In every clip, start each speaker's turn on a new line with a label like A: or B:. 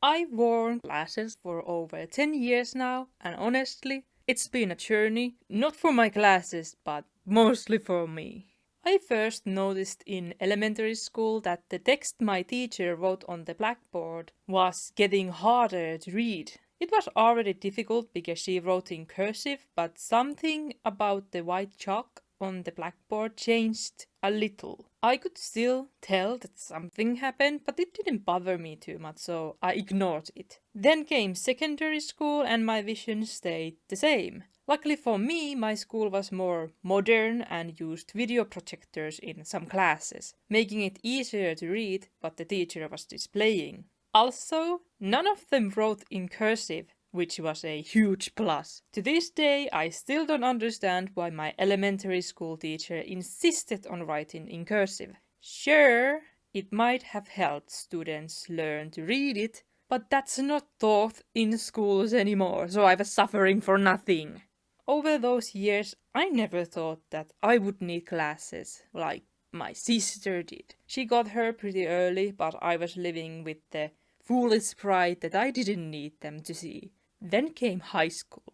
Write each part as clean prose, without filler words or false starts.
A: I've worn glasses for over 10 years now, and honestly, it's been a journey, not for my glasses, but mostly for me. I first noticed in elementary school that the text my teacher wrote on the blackboard was getting harder to read. It was already difficult because she wrote in cursive, but something about the white chalk on the blackboard changed a little. I could still tell that something happened, but it didn't bother me too much, so I ignored it. Then came secondary school and my vision stayed the same. Luckily for me, my school was more modern and used video projectors in some classes, making it easier to read what the teacher was displaying. Also, none of them wrote in cursive, which was a huge plus. To this day, I still don't understand why my elementary school teacher insisted on writing in cursive. Sure, it might have helped students learn to read it, but that's not taught in schools anymore, so I was suffering for nothing. Over those years, I never thought that I would need glasses, like my sister did. She got her pretty early, but I was living with the foolish pride that I didn't need them to see. Then came high school.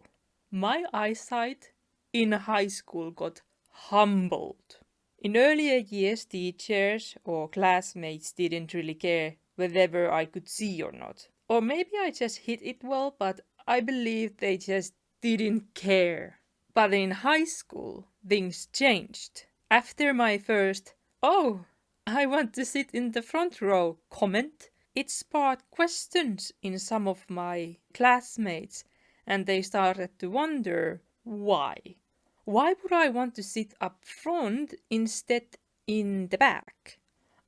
A: My eyesight in high school got humbled. In earlier years, teachers or classmates didn't really care whether I could see or not. Or maybe I just hit it well, but I believe they just didn't care. But in high school, things changed. After my first, "Oh, I want to sit in the front row" comment, it sparked questions in some of my classmates, and they started to wonder why. Why would I want to sit up front instead in the back?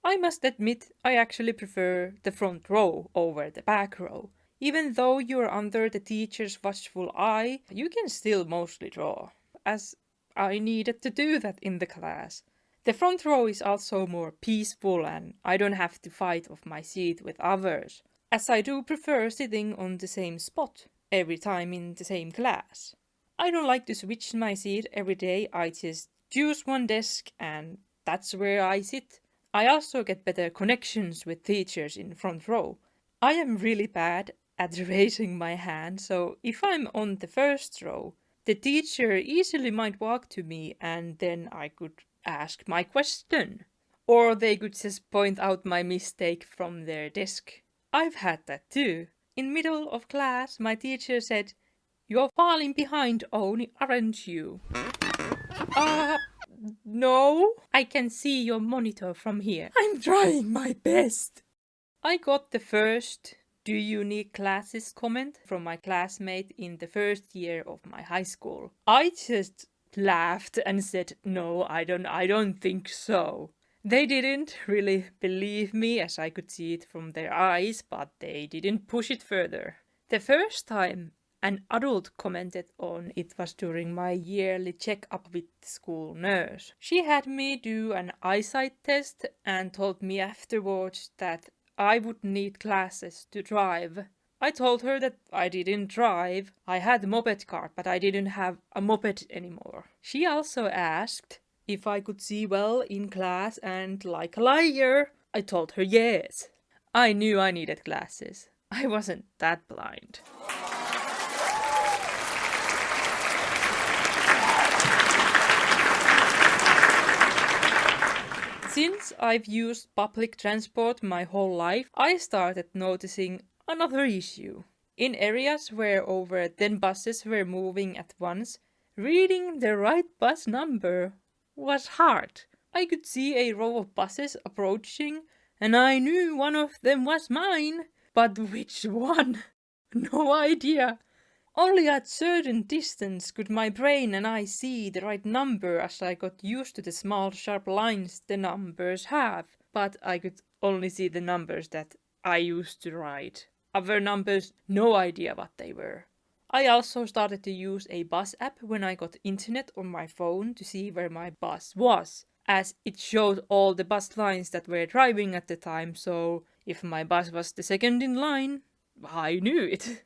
A: I must admit I actually prefer the front row over the back row. Even though you're under the teacher's watchful eye, you can still mostly draw, as I needed to do that in the class. The front row is also more peaceful and I don't have to fight of my seat with others, as I do prefer sitting on the same spot every time in the same class. I don't like to switch my seat every day, I just choose one desk and that's where I sit. I also get better connections with teachers in front row. I am really bad at raising my hand, so if I'm on the first row, the teacher easily might walk to me and then I could ask my question. Or they could just point out my mistake from their desk. I've had that too. In middle of class, my teacher said, "You're falling behind, Oni, aren't you?" Uh, no. I can see your monitor from here. I'm trying my best. I got the first "Do you need classes" comment from my classmate in the first year of my high school. I just laughed and said, "No, I don't think so." They didn't really believe me as I could see it from their eyes, but they didn't push it further. The first time an adult commented on it was during my yearly checkup with the school nurse. She had me do an eyesight test and told me afterwards that I would need glasses to drive. I told her that I didn't drive. I had a moped card, but I didn't have a moped anymore. She also asked if I could see well in class, and like a liar, I told her yes. I knew I needed glasses. I wasn't that blind. Since I've used public transport my whole life, I started noticing another issue. In areas where over 10 buses were moving at once, reading the right bus number was hard. I could see a row of buses approaching, and I knew one of them was mine. But which one? No idea. Only at certain distance could my brain and I see the right number, as I got used to the small sharp lines the numbers have. But I could only see the numbers that I used to write. Other numbers, no idea what they were. I also started to use a bus app when I got internet on my phone to see where my bus was, as it showed all the bus lines that were driving at the time, so if my bus was the second in line, I knew it.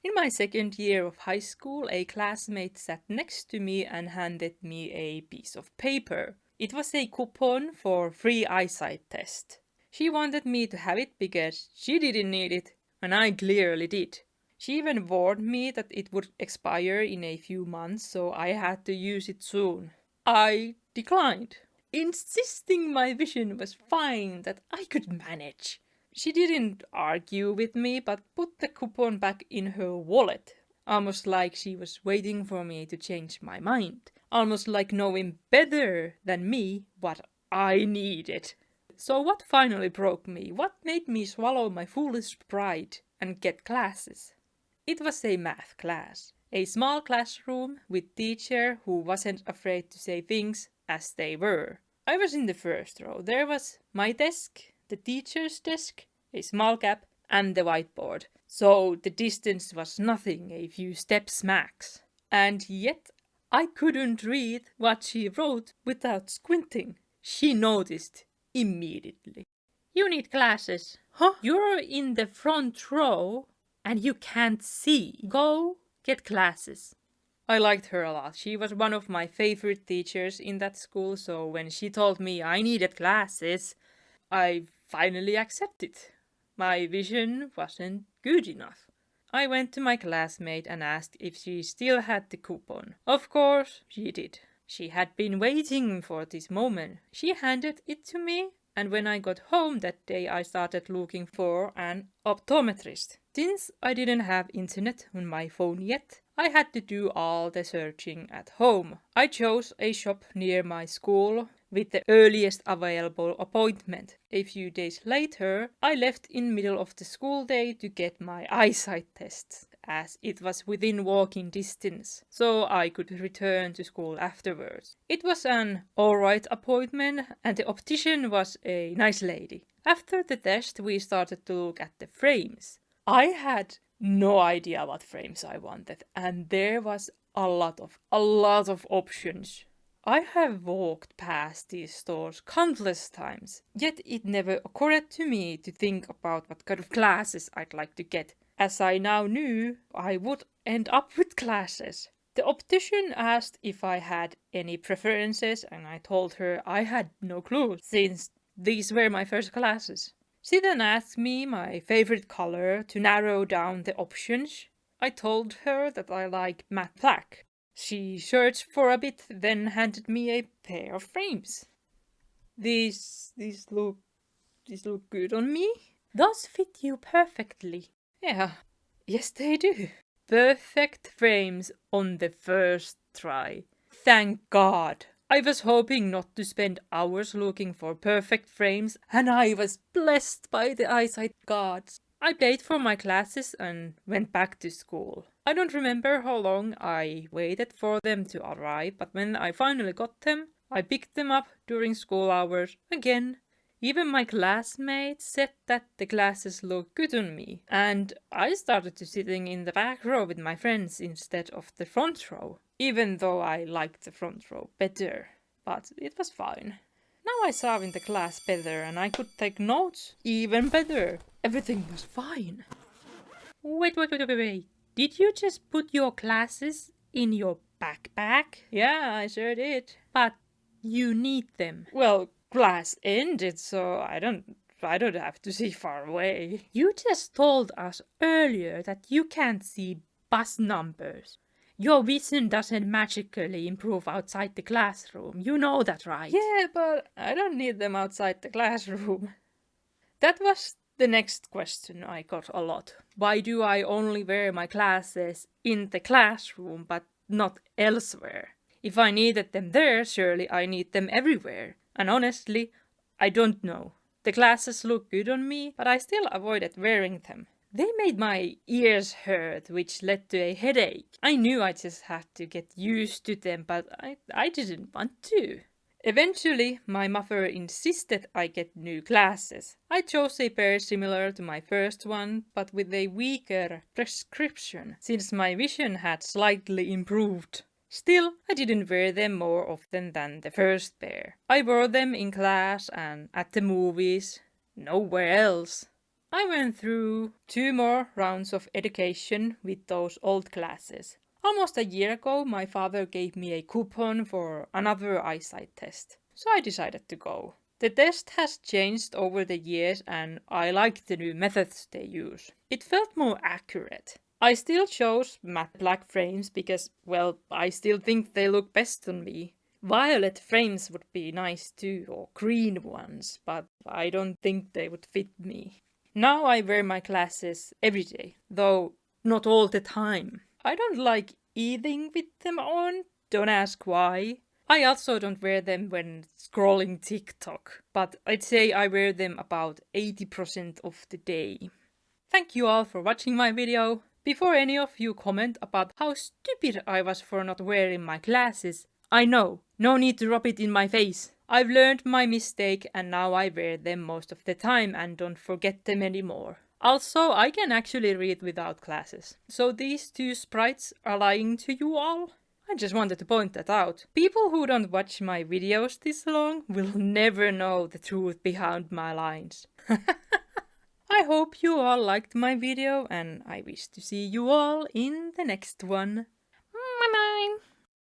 A: In my second year of high school, a classmate sat next to me and handed me a piece of paper. It was a coupon for free eyesight test. She wanted me to have it because she didn't need it. and I clearly did. She even warned me that it would expire in a few months, so I had to use it soon. I declined, insisting my vision was fine, that I could manage. She didn't argue with me, but put the coupon back in her wallet, almost like she was waiting for me to change my mind, almost like knowing better than me what I needed. So what finally broke me? What made me swallow my foolish pride and get classes? It was a math class. A small classroom with teacher who wasn't afraid to say things as they were. I was in the first row. There was my desk, the teacher's desk, a small gap, and the whiteboard. So the distance was nothing, a few steps max. And yet I couldn't read what she wrote without squinting. She noticed immediately. You need glasses. Huh? You're in the front row and you can't see. Go get glasses. I liked her a lot. She was one of my favorite teachers in that school, so when she told me I needed glasses, I finally accepted. My vision wasn't good enough. I went to my classmate and asked if she still had the coupon. Of course, she did. She had been waiting for this moment. She handed it to me, and when I got home that day I started looking for an optometrist. Since I didn't have internet on my phone yet, I had to do all the searching at home. I chose a shop near my school with the earliest available appointment. A few days later, I left in middle of the school day to get my eyesight test, as it was within walking distance, so I could return to school afterwards. It was an alright appointment, and the optician was a nice lady. After the test, we started to look at the frames. I had no idea what frames I wanted, and there was a lot of options. I have walked past these stores countless times, yet it never occurred to me to think about what kind of glasses I'd like to get, as I now knew I would end up with glasses. The optician asked if I had any preferences, and I told her I had no clue, since these were my first glasses. She then asked me my favorite color to narrow down the options. I told her that I like matte black. She searched for a bit, then handed me a pair of frames. These look good on me. Those fit you perfectly. Yeah, yes they do. Perfect frames on the first try. Thank God. I was hoping not to spend hours looking for perfect frames, and I was blessed by the eyesight gods. I paid for my classes and went back to school. I don't remember how long I waited for them to arrive, but when I finally got them, I picked them up during school hours again. Even my classmates said that the glasses looked good on me, and I started to sitting in the back row with my friends instead of the front row, even though I liked the front row better, but it was fine. Now I saw in the class better and I could take notes even better. Everything was fine. Wait. Did you just put your glasses in your backpack? Yeah, I sure did. But you need them. Well, class ended, so I don't have to see far away. You just told us earlier that you can't see bus numbers. Your vision doesn't magically improve outside the classroom. You know that, right? Yeah, but I don't need them outside the classroom. That was the next question I got a lot. Why do I only wear my glasses in the classroom but not elsewhere? If I needed them there, surely I need them everywhere. And honestly, I don't know. The glasses look good on me, but I still avoided wearing them. They made my ears hurt, which led to a headache. I knew I just had to get used to them, but I didn't want to. Eventually, my mother insisted I get new glasses. I chose a pair similar to my first one, but with a weaker prescription, since my vision had slightly improved. Still, I didn't wear them more often than the first pair. I wore them in class and at the movies, nowhere else. I went through 2 more rounds of education with those old glasses. Almost a year ago, my father gave me a coupon for another eyesight test, so I decided to go. The test has changed over the years and I like the new methods they use. It felt more accurate. I still chose matte black frames because, well, I still think they look best on me. Violet frames would be nice too, or green ones, but I don't think they would fit me. Now I wear my glasses every day, though not all the time. I don't like eating with them on, don't ask why. I also don't wear them when scrolling TikTok, but I'd say I wear them about 80% of the day. Thank you all for watching my video. Before any of you comment about how stupid I was for not wearing my glasses, I know, no need to rub it in my face. I've learned my mistake and now I wear them most of the time and don't forget them anymore. Also, I can actually read without glasses. So these two sprites are lying to you all? I just wanted to point that out. People who don't watch my videos this long will never know the truth behind my lines. I hope you all liked my video and I wish to see you all in the next one. Bye bye!